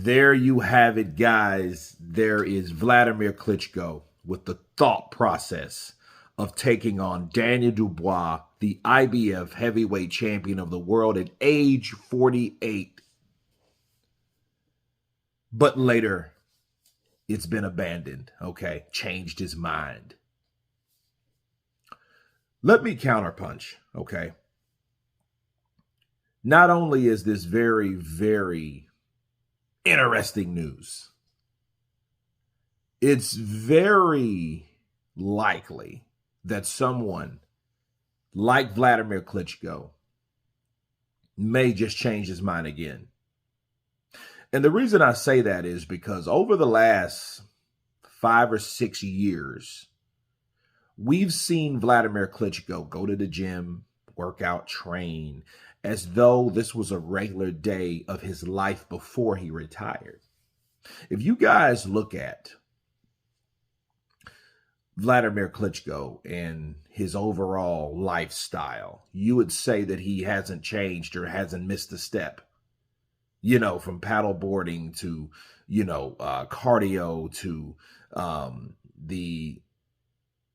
There you have it, guys. There is Wladimir Klitschko with the thought process of taking on Daniel Dubois, the IBF heavyweight champion of the world at age 48. But later, it's been abandoned, okay? Changed his mind. Let me counterpunch, okay? Not only is this very, very interesting news, it's very likely that someone like Wladimir Klitschko may just change his mind again. And the reason I say that is because over the last 5 or 6 years, we've seen Wladimir Klitschko go to the gym, work out, train, as though this was a regular day of his life before he retired. If you guys look at Wladimir Klitschko and his overall lifestyle, you would say that he hasn't changed or hasn't missed a step. You know, from paddle boarding to, cardio to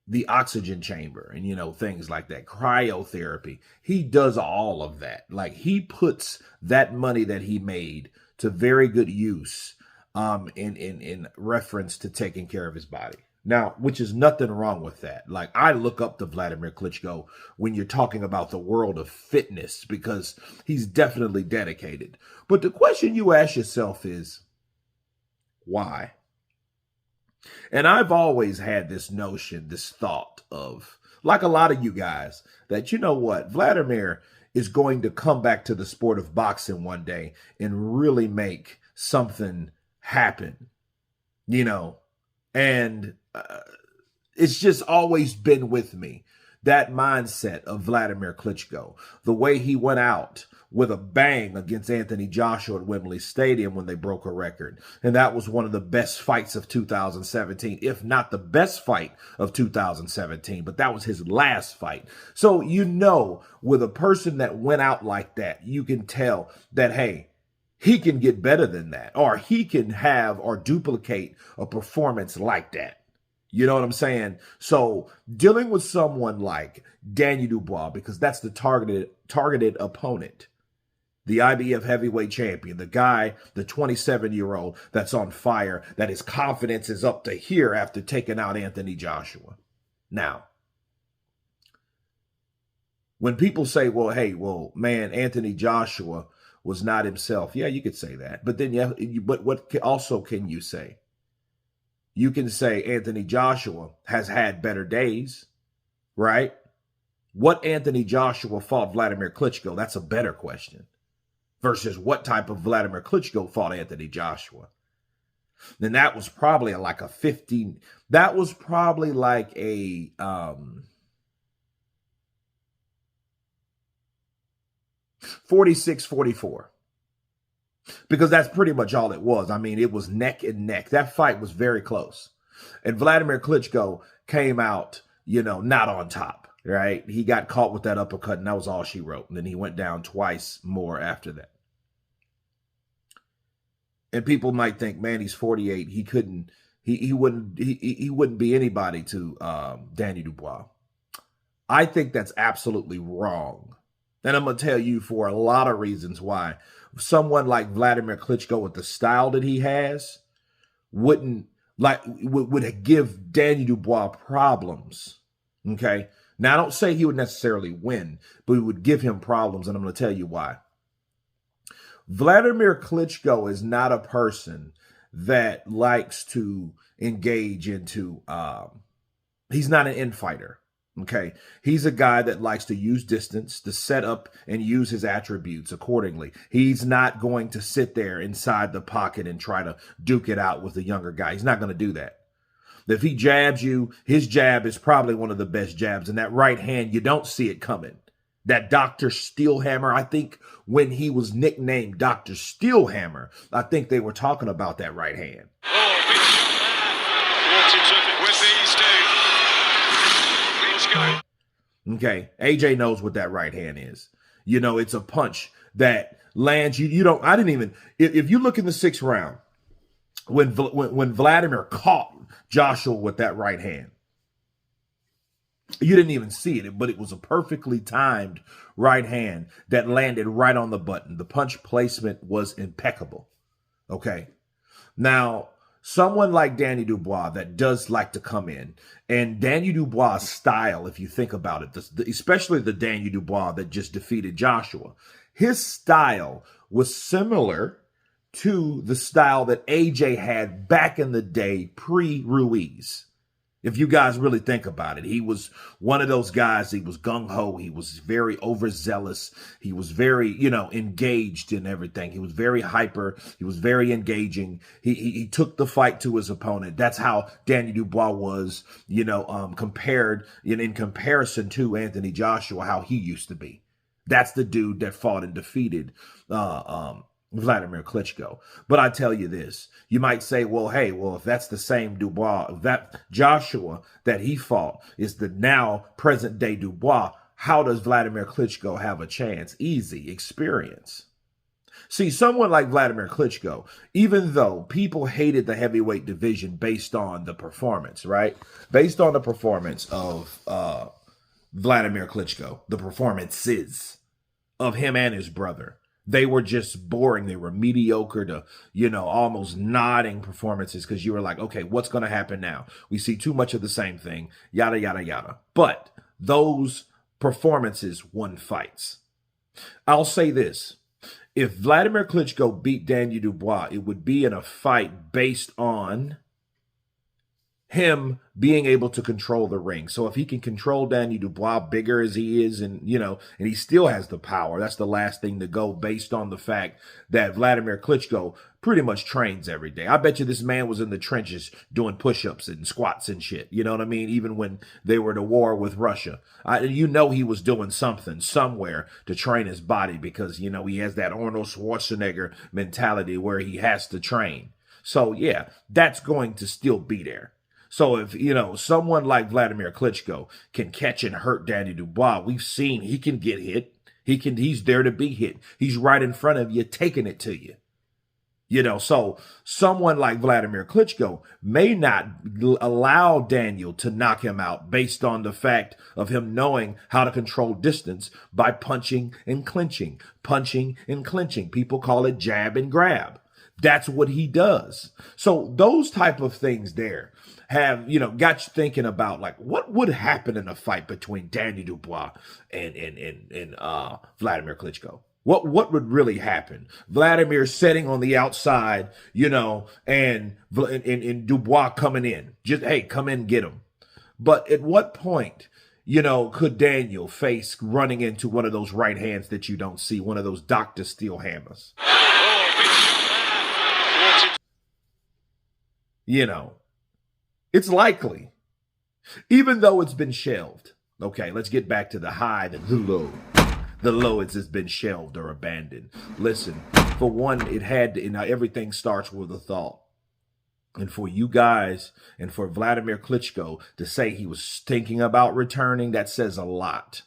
the oxygen chamber and, things like that, cryotherapy. He does all of that. Like, he puts that money that he made to very good use in reference to taking care of his body. Now, which is nothing wrong with that. Like, I look up to Wladimir Klitschko when you're talking about the world of fitness because he's definitely dedicated. But the question you ask yourself is, why? And I've always had this notion, this thought of, like a lot of you guys, that, you know what, Wladimir is going to come back to the sport of boxing one day and really make something happen, and it's just always been with me, that mindset of Wladimir Klitschko, the way he went out with a bang against Anthony Joshua at Wembley Stadium when they broke a record. And that was one of the best fights of 2017, if not the best fight of 2017, but that was his last fight. So, with a person that went out like that, you can tell that, hey, he can get better than that, or he can have or duplicate a performance like that. You know what I'm saying? So dealing with someone like Daniel Dubois, because that's the targeted opponent, the IBF heavyweight champion, the guy, the 27-year-old that's on fire, that his confidence is up to here after taking out Anthony Joshua. Now, when people say, man, Anthony Joshua was not himself. Yeah, you could say that. But then, but what also can you say? You can say Anthony Joshua has had better days, right? What Anthony Joshua fought Wladimir Klitschko? That's a better question. Versus what type of Wladimir Klitschko fought Anthony Joshua? Then that was probably like a 15. That was probably like a 46-44. Because that's pretty much all it was. I mean, it was neck and neck. That fight was very close. And Wladimir Klitschko came out, not on top, right? He got caught with that uppercut, and that was all she wrote. And then he went down twice more after that. And people might think, man, he's 48. He wouldn't be anybody to Daniel Dubois. I think that's absolutely wrong. And I'm going to tell you for a lot of reasons why. Someone like Wladimir Klitschko with the style that he has would give Daniel Dubois problems. Okay. Now, I don't say he would necessarily win, but it would give him problems. And I'm going to tell you why. Wladimir Klitschko is not a person that likes to engage into, he's not an infighter. Okay, he's a guy that likes to use distance, to set up and use his attributes accordingly. He's not going to sit there inside the pocket and try to duke it out with the younger guy. He's not going to do that. If he jabs you, his jab is probably one of the best jabs. And that right hand, you don't see it coming. That Dr. Steelhammer, I think when he was nicknamed Dr. Steelhammer, I think they were talking about that right hand. Okay, AJ knows what that right hand is. It's a punch that lands. You don't. I didn't even. If you look in the 6th round, when Wladimir caught Joshua with that right hand, you didn't even see it, but it was a perfectly timed right hand that landed right on the button. The punch placement was impeccable. Okay. Now, someone like Danny Dubois that does like to come in, and Danny Dubois' style, if you think about it, especially the Danny Dubois that just defeated Joshua, his style was similar to the style that AJ had back in the day pre-Ruiz. If you guys really think about it, he was one of those guys. He was gung-ho. He was very overzealous. He was very, engaged in everything. He was very hyper. He was very engaging. He took the fight to his opponent. That's how Danny Dubois was, compared in comparison to Anthony Joshua, how he used to be. That's the dude that fought and defeated Wladimir Klitschko. But I tell you this, you might say, if that's the same Dubois, if that Joshua that he fought is the now present day Dubois, how does Wladimir Klitschko have a chance? Easy, experience. See, someone like Wladimir Klitschko, even though people hated the heavyweight division based on the performance, right? Based on the performance of Wladimir Klitschko, the performances of him and his brother. They were just boring. They were mediocre to, almost nodding performances because you were like, okay, what's going to happen now? We see too much of the same thing, yada, yada, yada. But those performances won fights. I'll say this. If Wladimir Klitschko beat Danny Dubois, it would be in a fight based on him being able to control the ring. So if he can control Danny Dubois, bigger as he is, and he still has the power, that's the last thing to go based on the fact that Wladimir Klitschko pretty much trains every day. I bet you this man was in the trenches doing push-ups and squats and shit. You know what I mean? Even when they were at war with Russia. He was doing something somewhere to train his body because, he has that Arnold Schwarzenegger mentality where he has to train. So, yeah, that's going to still be there. So if, someone like Wladimir Klitschko can catch and hurt Danny Dubois, we've seen he can get hit. He's there to be hit. He's right in front of you, taking it to you. So someone like Wladimir Klitschko may not allow Daniel to knock him out based on the fact of him knowing how to control distance by punching and clinching. People call it jab and grab. That's what he does. So those type of things there have, got you thinking about like what would happen in a fight between Danny Dubois and Wladimir Klitschko. What would really happen? Wladimir sitting on the outside, and Dubois coming in. Just, hey, come in, get him. But at what point, could Daniel face running into one of those right hands that you don't see, one of those Dr. Steel hammers? It's likely, even though it's been shelved. Okay, let's get back to the high, the low. The low has been shelved or abandoned. Listen, for one, it had to, everything starts with a thought. And for you guys and for Wladimir Klitschko to say he was thinking about returning, that says a lot.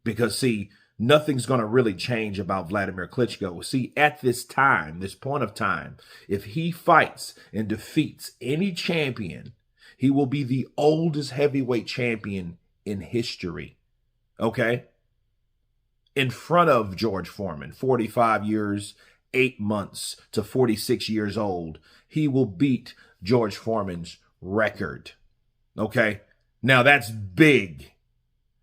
Because, see, nothing's going to really change about Wladimir Klitschko. See, at this time, this point of time, if he fights and defeats any champion, he will be the oldest heavyweight champion in history. Okay? In front of George Foreman, 45 years, 8 months to 46 years old, he will beat George Foreman's record. Okay? Now, that's big.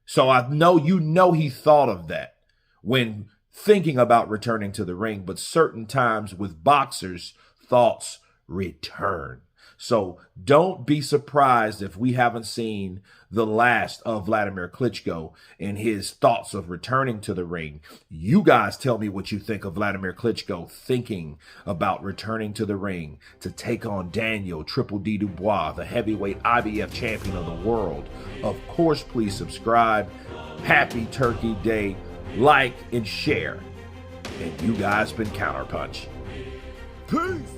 So I know he thought of that when thinking about returning to the ring, but certain times with boxers, thoughts return. So don't be surprised if we haven't seen the last of Wladimir Klitschko and his thoughts of returning to the ring. You guys tell me what you think of Wladimir Klitschko thinking about returning to the ring to take on Daniel Triple D Dubois, the heavyweight IBF champion of the world. Of course, please subscribe. Happy Turkey Day. Like and share. And you guys been Counterpunch. Peace.